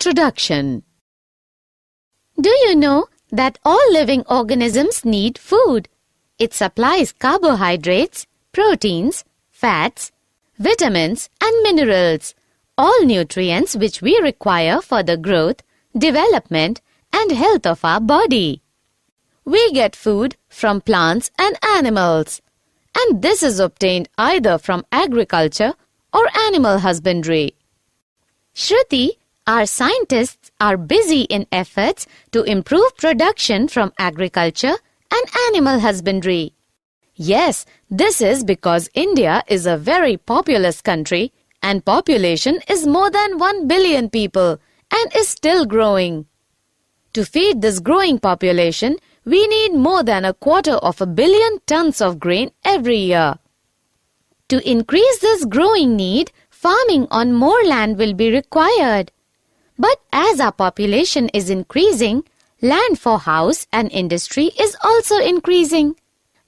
Introduction. Do you know that all living organisms need food? It supplies carbohydrates, proteins, fats, vitamins and minerals, all nutrients which we require for the growth, development and health of our body. We get food from plants and animals, and this is obtained either from agriculture or animal husbandry. Shruti, our scientists are busy in efforts to improve production from agriculture and animal husbandry. Yes, this is because India is a very populous country and population is more than 1 billion people and is still growing. To feed this growing population, we need more than 250 million tons of grain every year. To increase this growing need, farming on more land will be required. But as our population is increasing, land for house and industry is also increasing.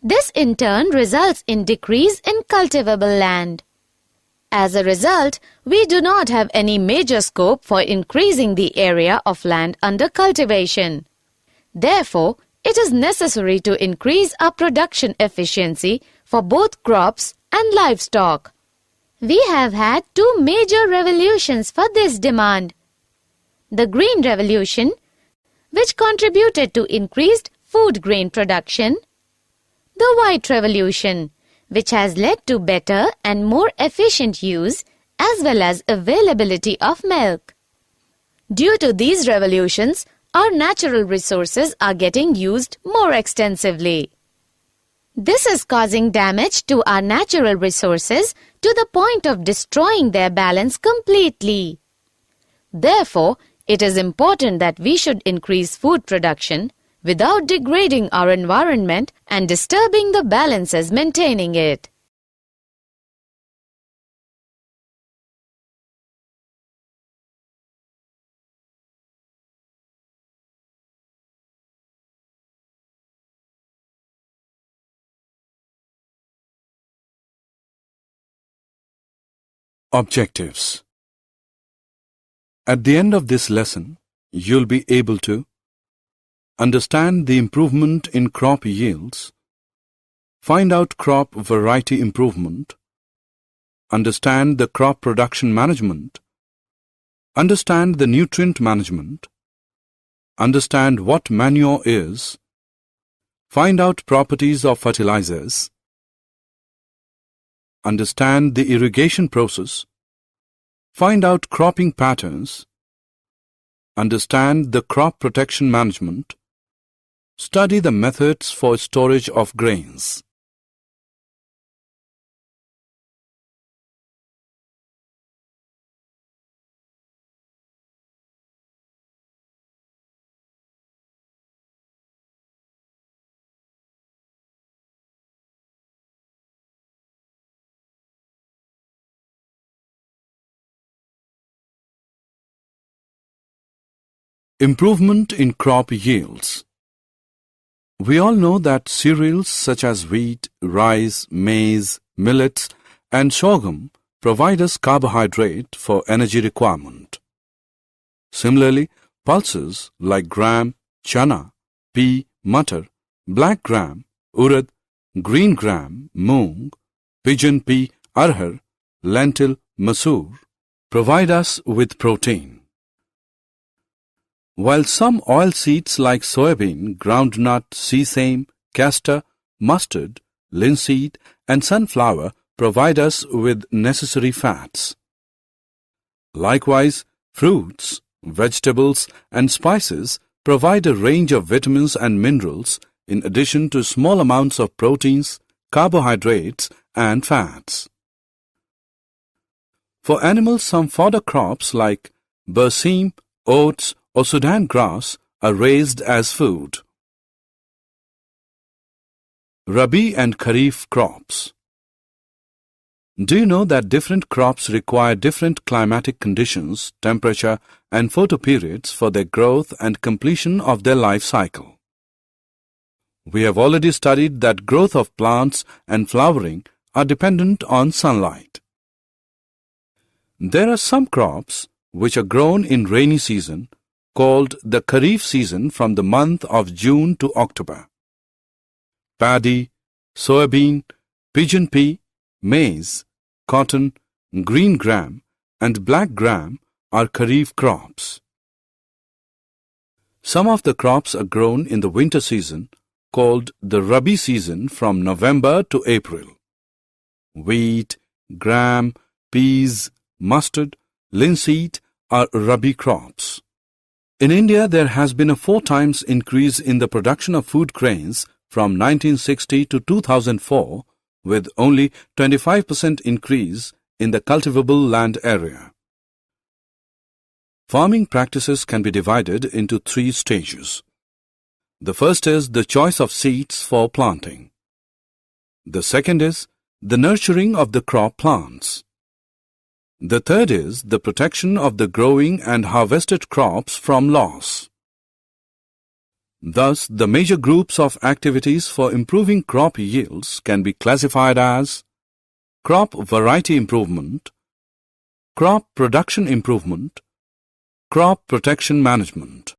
This in turn results in decrease in cultivable land. As a result, we do not have any major scope for increasing the area of land under cultivation. Therefore, it is necessary to increase our production efficiency for both crops and livestock. We have had two major revolutions for this demand. The Green Revolution, which contributed to increased food grain production. The White Revolution, which has led to better and more efficient use as well as availability of milk. Due to these revolutions, our natural resources are getting used more extensively. This is causing damage to our natural resources to the point of destroying their balance completely. Therefore, it is important that we should increase food production without degrading our environment and disturbing the balances maintaining it. Objectives. At the end of this lesson, you'll be able to understand the improvement in crop yields, find out crop variety improvement, understand the crop production management, understand the nutrient management, understand what manure is, find out properties of fertilizers, understand the irrigation process, find out cropping patterns, understand the crop protection management, study the methods for storage of grains. Improvement in crop yields. We all know that cereals such as wheat, rice, maize, millets and sorghum provide us carbohydrate for energy requirement. Similarly, pulses like gram, chana, pea, matar, black gram, urad, green gram, moong, pigeon pea, arhar, lentil, masoor provide us with protein. While some oilseeds like soybean, groundnut, sesame, castor, mustard, linseed and sunflower provide us with necessary fats. Likewise, fruits, vegetables and spices provide a range of vitamins and minerals in addition to small amounts of proteins, carbohydrates and fats. For animals, some fodder crops like berseem, oats or Sudan grass are raised as food. Rabi and Kharif crops. Do you know that different crops require different climatic conditions, temperature and photoperiods for their growth and completion of their life cycle? We have already studied that growth of plants and flowering are dependent on sunlight. There are some crops which are grown in rainy season, called the Kharif season from the month of June to October. Paddy, soybean, pigeon pea, maize, cotton, green gram, and black gram are Kharif crops. Some of the crops are grown in the winter season, called the Rabi season from November to April. Wheat, gram, peas, mustard, linseed are Rabi crops. In India, there has been a 4 times increase in the production of food grains from 1960 to 2004, with only 25% increase in the cultivable land area. Farming practices can be divided into 3 stages. The first is the choice of seeds for planting. The second is the nurturing of the crop plants. The third is the protection of the growing and harvested crops from loss. Thus, the major groups of activities for improving crop yields can be classified as crop variety improvement, crop production improvement, crop protection management.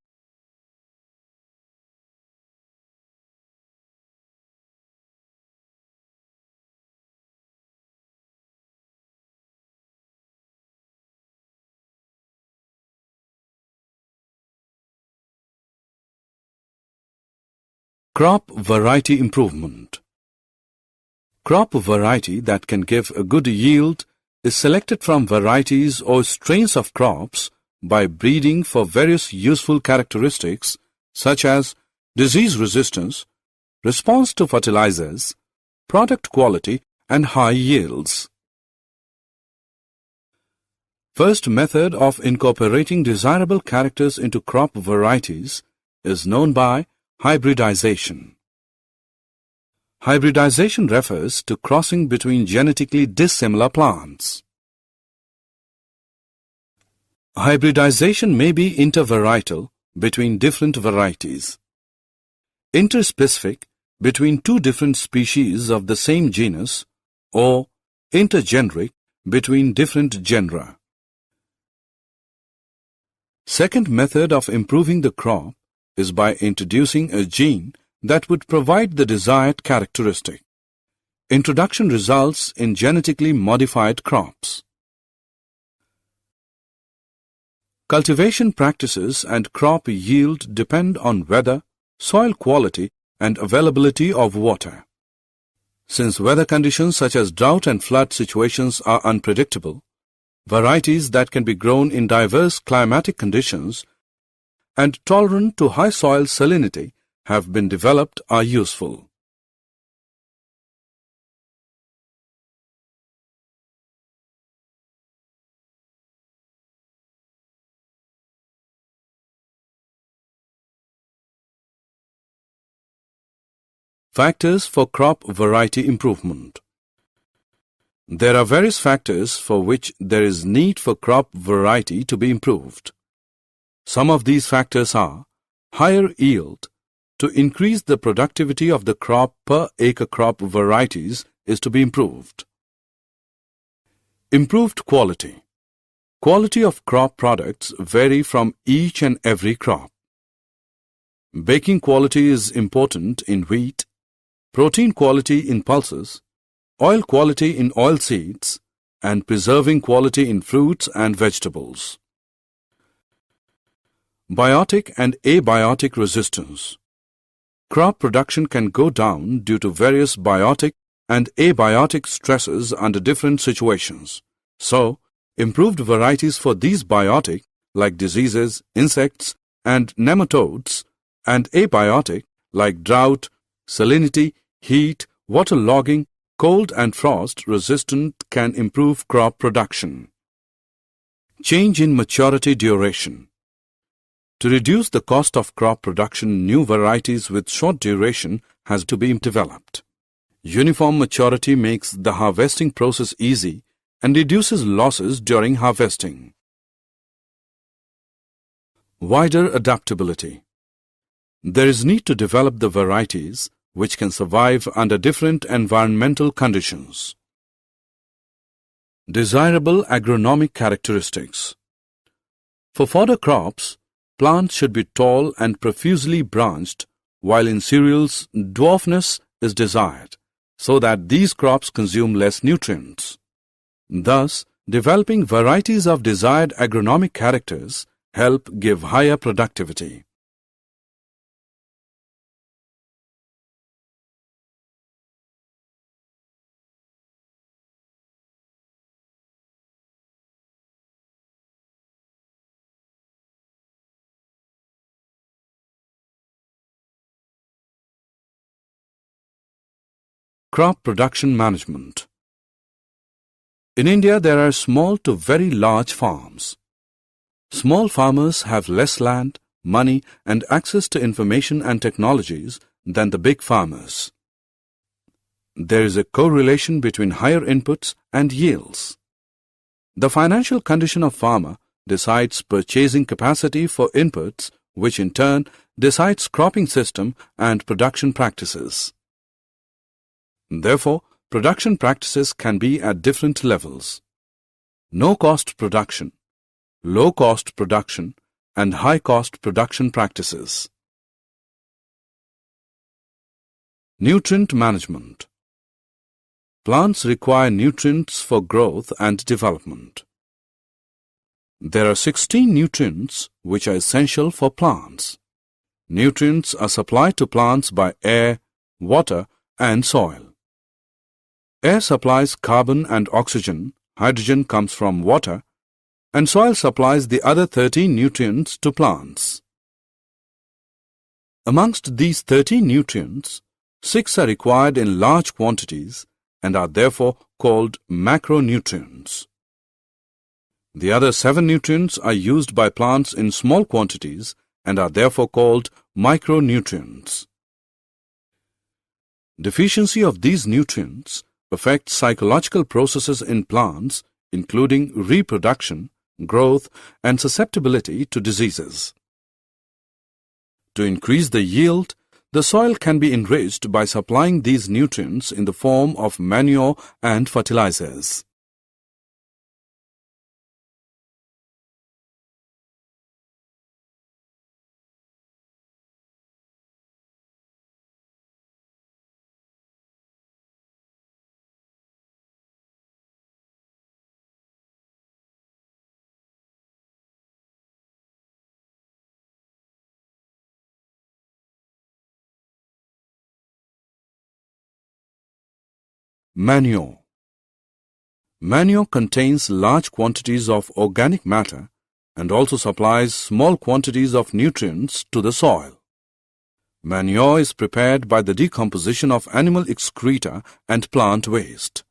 Crop variety improvement. Crop variety that can give a good yield is selected from varieties or strains of crops by breeding for various useful characteristics such as disease resistance, response to fertilizers, product quality, and high yields. First method of incorporating desirable characters into crop varieties is known by hybridization. Hybridization refers to crossing between genetically dissimilar plants. Hybridization may be intervarietal between different varieties, interspecific between 2 different species of the same genus, or intergeneric between different genera. Second method of improving the crop is by introducing a gene that would provide the desired characteristic. Introduction results in genetically modified crops. Cultivation practices and crop yield depend on weather, soil quality, and availability of water. Since weather conditions such as drought and flood situations are unpredictable, varieties that can be grown in diverse climatic conditions and tolerant to high soil salinity have been developed are useful. Factors for crop variety improvement. There are various factors for which there is need for crop variety to be improved. Some of these factors are higher yield. To increase the productivity of the crop per acre, crop varieties is to be improved. Improved quality. Quality of crop products vary from each and every crop. Baking quality is important in wheat, protein quality in pulses, oil quality in oilseeds, and preserving quality in fruits and vegetables. Biotic and abiotic resistance. Crop production can go down due to various biotic and abiotic stresses under different situations. So, improved varieties for these biotic, like diseases, insects, and nematodes, and abiotic, like drought, salinity, heat, waterlogging, cold and frost resistant, can improve crop production. Change in maturity duration. To reduce the cost of crop production, new varieties with short duration has to be developed. Uniform maturity makes the harvesting process easy and reduces losses during harvesting. Wider adaptability. There is need to develop the varieties which can survive under different environmental conditions. Desirable agronomic characteristics. For fodder crops, plants should be tall and profusely branched, while in cereals, dwarfness is desired, so that these crops consume less nutrients. Thus, developing varieties of desired agronomic characters help give higher productivity. Crop production management. In India, there are small to very large farms. Small farmers have less land, money, and access to information and technologies than the big farmers. There is a correlation between higher inputs and yields. The financial condition of farmer decides purchasing capacity for inputs, which in turn decides cropping system and production practices. Therefore, production practices can be at different levels. No-cost production, low-cost production, and high-cost production practices. Nutrient management. Plants require nutrients for growth and development. There are 16 nutrients which are essential for plants. Nutrients are supplied to plants by air, water, and soil. Air supplies carbon and oxygen, hydrogen comes from water, and soil supplies the other 13 nutrients to plants. Amongst these 13 nutrients, 6 are required in large quantities and are therefore called macronutrients. The other 7 nutrients are used by plants in small quantities and are therefore called micronutrients. Deficiency of these nutrients affects psychological processes in plants, including reproduction, growth, and susceptibility to diseases. To increase the yield, the soil can be enriched by supplying these nutrients in the form of manure and fertilizers. Manure. Manure contains large quantities of organic matter and also supplies small quantities of nutrients to the soil. Manure is prepared by the decomposition of animal excreta and plant waste.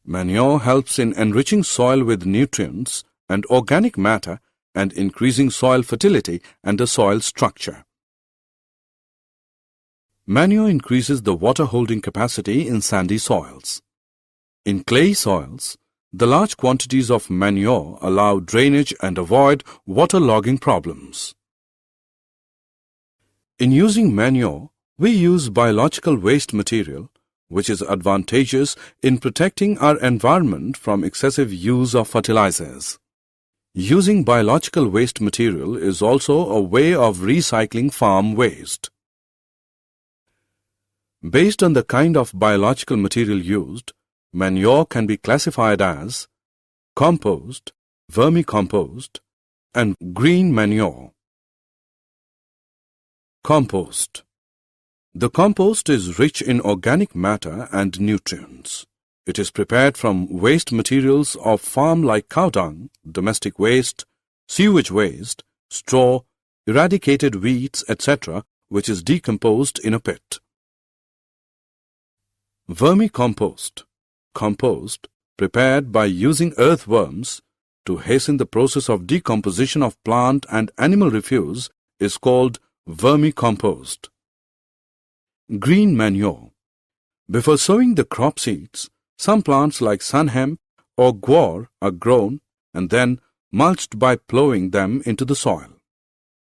Manure helps in enriching soil with nutrients and organic matter and increasing soil fertility and the soil structure. Manure increases the water-holding capacity in sandy soils. In clay soils, the large quantities of manure allow drainage and avoid waterlogging problems. In using manure, we use biological waste material, which is advantageous in protecting our environment from excessive use of fertilizers. Using biological waste material is also a way of recycling farm waste. Based on the kind of biological material used, manure can be classified as compost, vermicompost, and green manure. Compost. The compost is rich in organic matter and nutrients. It is prepared from waste materials of farm like cow dung, domestic waste, sewage waste, straw, eradicated weeds, etc., which is decomposed in a pit. Vermicompost. Compost prepared by using earthworms to hasten the process of decomposition of plant and animal refuse is called vermicompost. Green manure. Before sowing the crop seeds, some plants like sun hemp or guar are grown and then mulched by plowing them into the soil.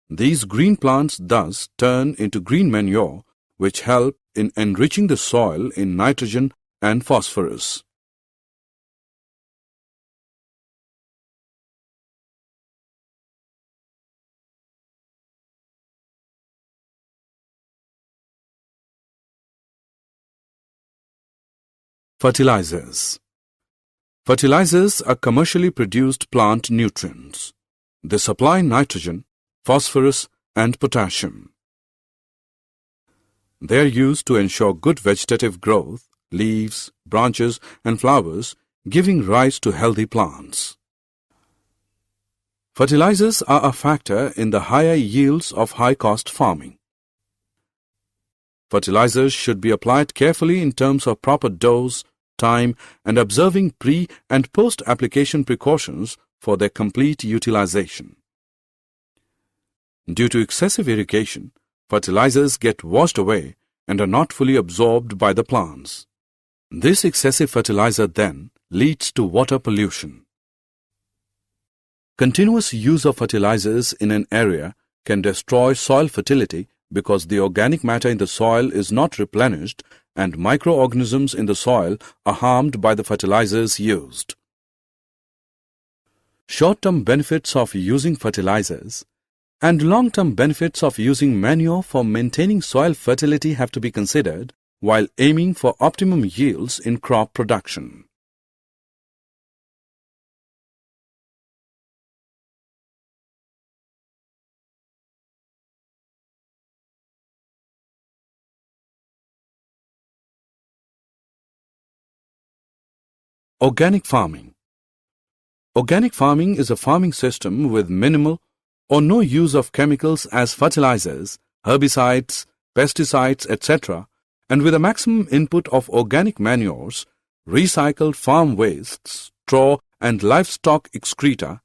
These green plants thus turn into green manure, which help in enriching the soil in nitrogen and phosphorus. Fertilizers. Fertilizers are commercially produced plant nutrients. They supply nitrogen, phosphorus, and potassium. They are used to ensure good vegetative growth, leaves, branches, and flowers, giving rise to healthy plants. Fertilizers are a factor in the higher yields of high-cost farming. Fertilizers should be applied carefully in terms of proper dose, time, and observing pre- and post-application precautions for their complete utilization. Due to excessive irrigation, fertilizers get washed away and are not fully absorbed by the plants. This excessive fertilizer then leads to water pollution. Continuous use of fertilizers in an area can destroy soil fertility because the organic matter in the soil is not replenished and microorganisms in the soil are harmed by the fertilizers used. Short-term benefits of using fertilizers and long-term benefits of using manure for maintaining soil fertility have to be considered while aiming for optimum yields in crop production. Organic farming. Organic farming is a farming system with minimal or no use of chemicals as fertilizers, herbicides, pesticides, etc., and with a maximum input of organic manures, recycled farm wastes, straw and livestock excreta,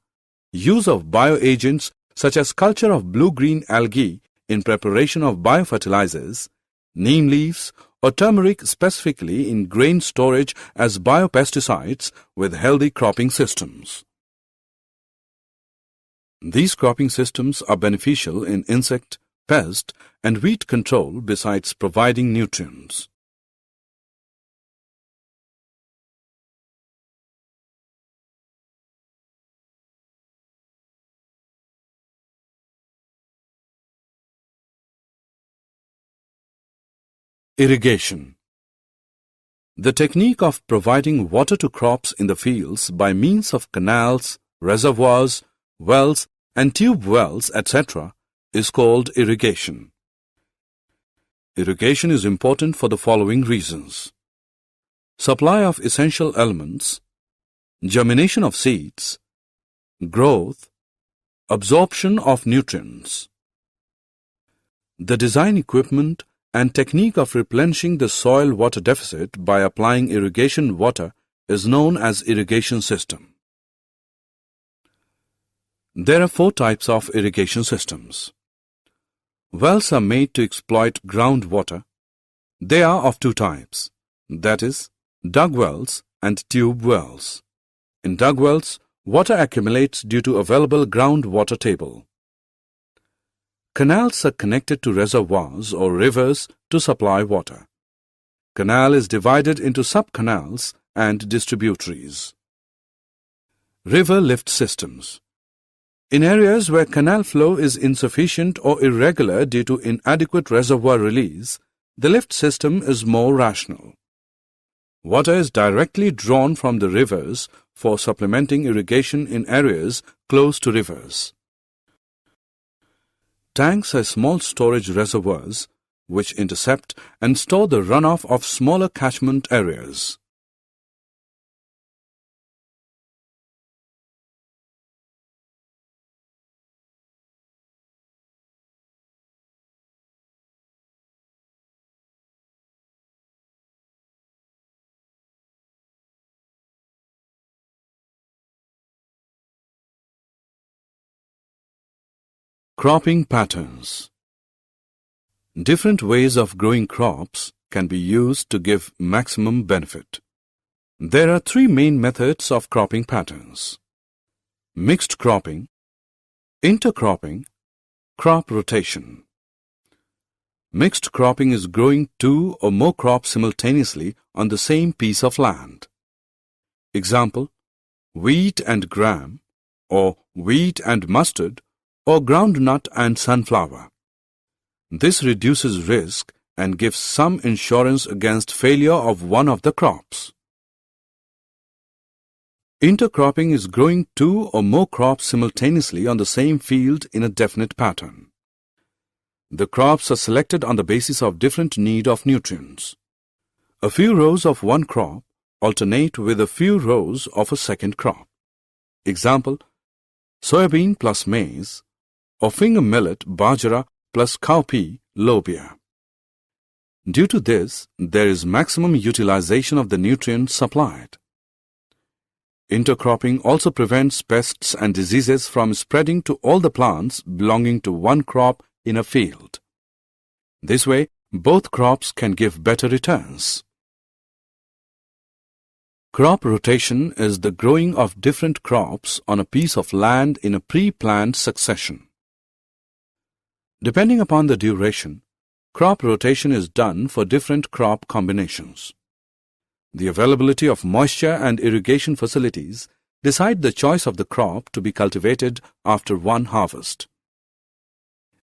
use of bioagents such as culture of blue-green algae in preparation of biofertilizers, neem leaves, or turmeric specifically in grain storage as biopesticides with healthy cropping systems. These cropping systems are beneficial in insect, pest, and weed control besides providing nutrients. Irrigation. The technique of providing water to crops in the fields by means of canals, reservoirs, wells, and tube wells, etc., is called irrigation. Irrigation is important for the following reasons: supply of essential elements, germination of seeds, growth, absorption of nutrients. The design, equipment, and technique of replenishing the soil water deficit by applying irrigation water is known as irrigation system. There are 4 types of irrigation systems. Wells are made to exploit groundwater. They are of 2 types, that is, dug wells and tube wells. In dug wells, water accumulates due to available groundwater table. Canals are connected to reservoirs or rivers to supply water. Canal is divided into sub-canals and distributaries. River lift systems. In areas where canal flow is insufficient or irregular due to inadequate reservoir release, the lift system is more rational. Water is directly drawn from the rivers for supplementing irrigation in areas close to rivers. Tanks are small storage reservoirs which intercept and store the runoff of smaller catchment areas. Cropping patterns. Different ways of growing crops can be used to give maximum benefit. There are 3 main methods of cropping patterns: mixed cropping, intercropping, crop rotation. Mixed cropping is growing 2 or more crops simultaneously on the same piece of land. Example, wheat and gram, or wheat and mustard, or groundnut and sunflower. This reduces risk and gives some insurance against failure of one of the crops. Intercropping is growing two or more crops simultaneously on the same field in a definite pattern. The crops are selected on the basis of different need of nutrients. A few rows of one crop alternate with a few rows of a second crop. Example, soybean plus maize, or finger millet bajra plus cowpea lobia. Due to this, there is maximum utilization of the nutrients supplied. Intercropping also prevents pests and diseases from spreading to all the plants belonging to one crop in a field. This way, both crops can give better returns. Crop rotation is the growing of different crops on a piece of land in a pre-planned succession. Depending upon the duration, crop rotation is done for different crop combinations. The availability of moisture and irrigation facilities decide the choice of the crop to be cultivated after one harvest.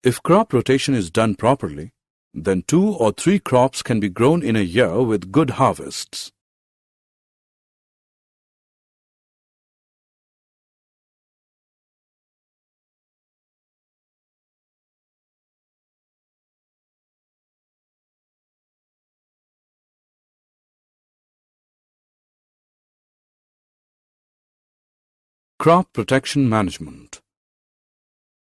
If crop rotation is done properly, then 2 or 3 crops can be grown in a year with good harvests. Crop protection management.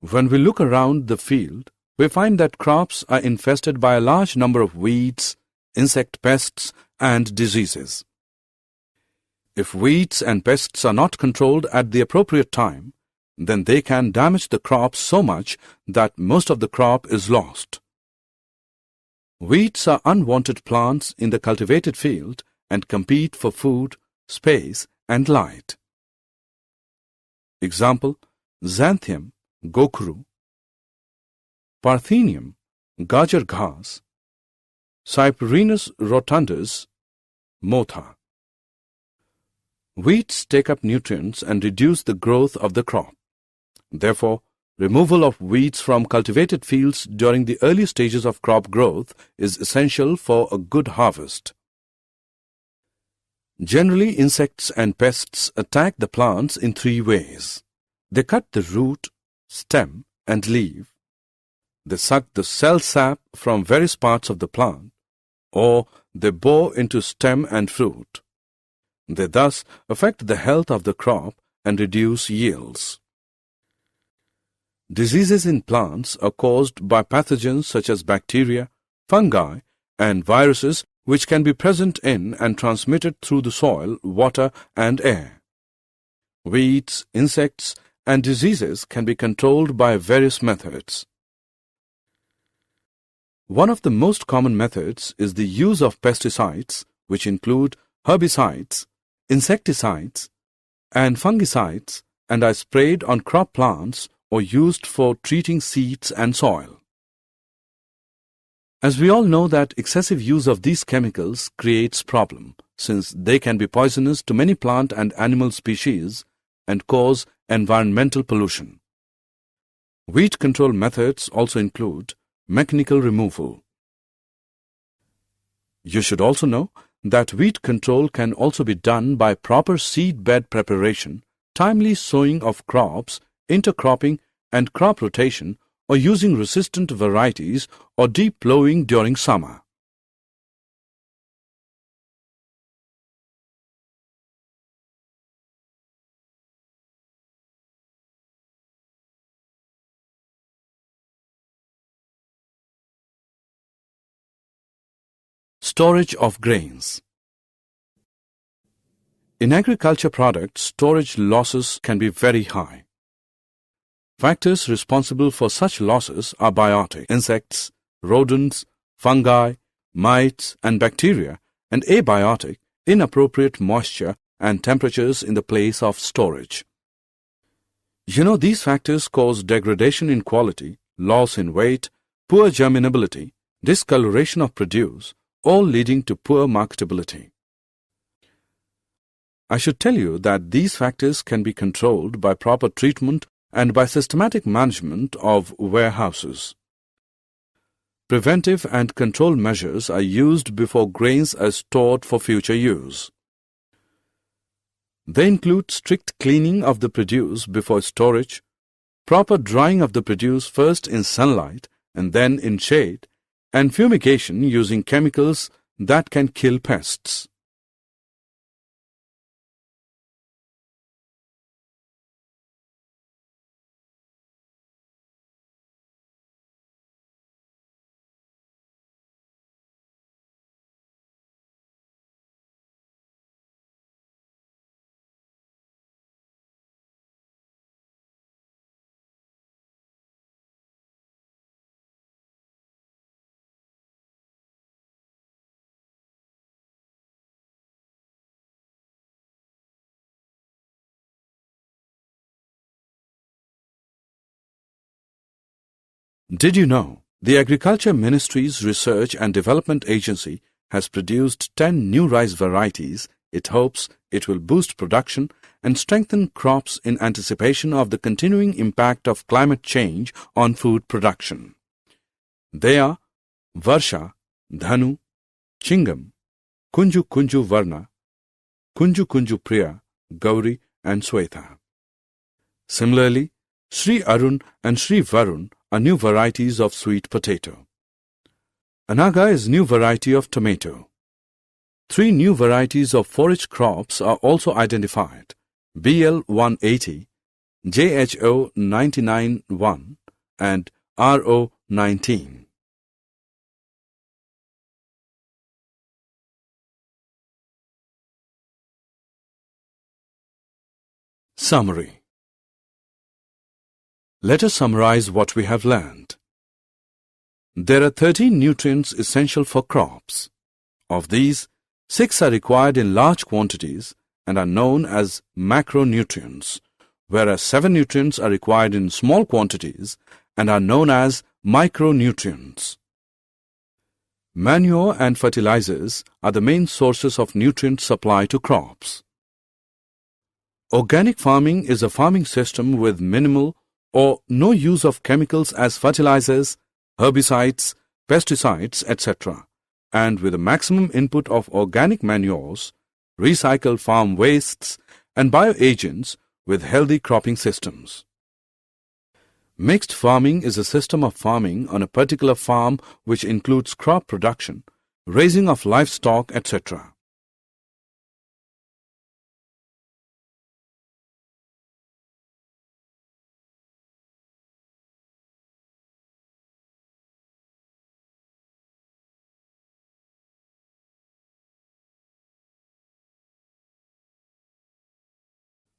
When we look around the field, we find that crops are infested by a large number of weeds, insect pests, and diseases. If weeds and pests are not controlled at the appropriate time, then they can damage the crop so much that most of the crop is lost. Weeds are unwanted plants in the cultivated field and compete for food, space, and light. Example, Xanthium, Gokru, Parthenium, Gajar Ghas, Cyprinus rotundus, Motha. Weeds take up nutrients and reduce the growth of the crop. Therefore, removal of weeds from cultivated fields during the early stages of crop growth is essential for a good harvest. Generally, insects and pests attack the plants in 3 ways. They cut the root, stem, and leaf. They suck the cell sap from various parts of the plant, or they bore into stem and fruit. They thus affect the health of the crop and reduce yields. Diseases in plants are caused by pathogens such as bacteria, fungi, and viruses which can be present in and transmitted through the soil, water, and air. Weeds, insects, and diseases can be controlled by various methods. One of the most common methods is the use of pesticides, which include herbicides, insecticides, and fungicides, and are sprayed on crop plants or used for treating seeds and soil. As we all know that excessive use of these chemicals creates problem, since they can be poisonous to many plant and animal species and cause environmental pollution. Weed control methods also include mechanical removal. You should also know that weed control can also be done by proper seed bed preparation, timely sowing of crops, intercropping, and crop rotation, or using resistant varieties or deep plowing during summer. Storage of grains. In agriculture products, storage losses can be very high. Factors responsible for such losses are biotic insects, rodents, fungi, mites, and bacteria, and abiotic inappropriate moisture and temperatures in the place of storage. You know, these factors cause degradation in quality, loss in weight, poor germinability, discoloration of produce, all leading to poor marketability. I should tell you that these factors can be controlled by proper treatment and by systematic management of warehouses. Preventive and control measures are used before grains are stored for future use. They include strict cleaning of the produce before storage, proper drying of the produce first in sunlight and then in shade, and fumigation using chemicals that can kill pests. Did you know the Agriculture Ministry's Research and Development Agency has produced 10 new rice varieties? It hopes it will boost production and strengthen crops in anticipation of the continuing impact of climate change on food production. They are Varsha, Dhanu, Chingam, Kunju Kunju Varna, Kunju Kunju Priya, Gauri and Swetha. Similarly, Sri Arun and Sri Varun are new varieties of sweet potato. Anaga is new variety of tomato. 3 new varieties of forage crops are also identified: BL 180, JHO 99-1 and RO 19. Summary. Let us summarize what we have learned. There are 13 nutrients essential for crops. Of these, 6 are required in large quantities and are known as macronutrients, whereas 7 nutrients are required in small quantities and are known as micronutrients. Manure and fertilizers are the main sources of nutrient supply to crops. Organic farming is a farming system with minimal or no use of chemicals as fertilizers, herbicides, pesticides, etc., and with a maximum input of organic manures, recycled farm wastes, and bioagents with healthy cropping systems. Mixed farming is a system of farming on a particular farm which includes crop production, raising of livestock, etc.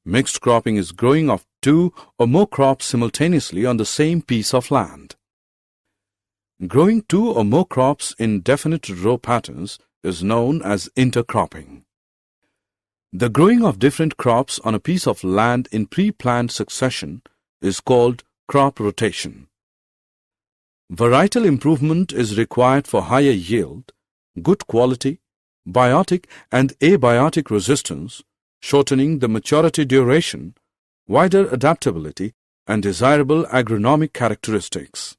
Mixed cropping is growing of 2 or more crops simultaneously on the same piece of land. Growing 2 or more crops in definite row patterns is known as intercropping. The growing of different crops on a piece of land in pre-planned succession is called crop rotation. Varietal improvement is required for higher yield, good quality, biotic and abiotic resistance, shortening the maturity duration, wider adaptability, and desirable agronomic characteristics.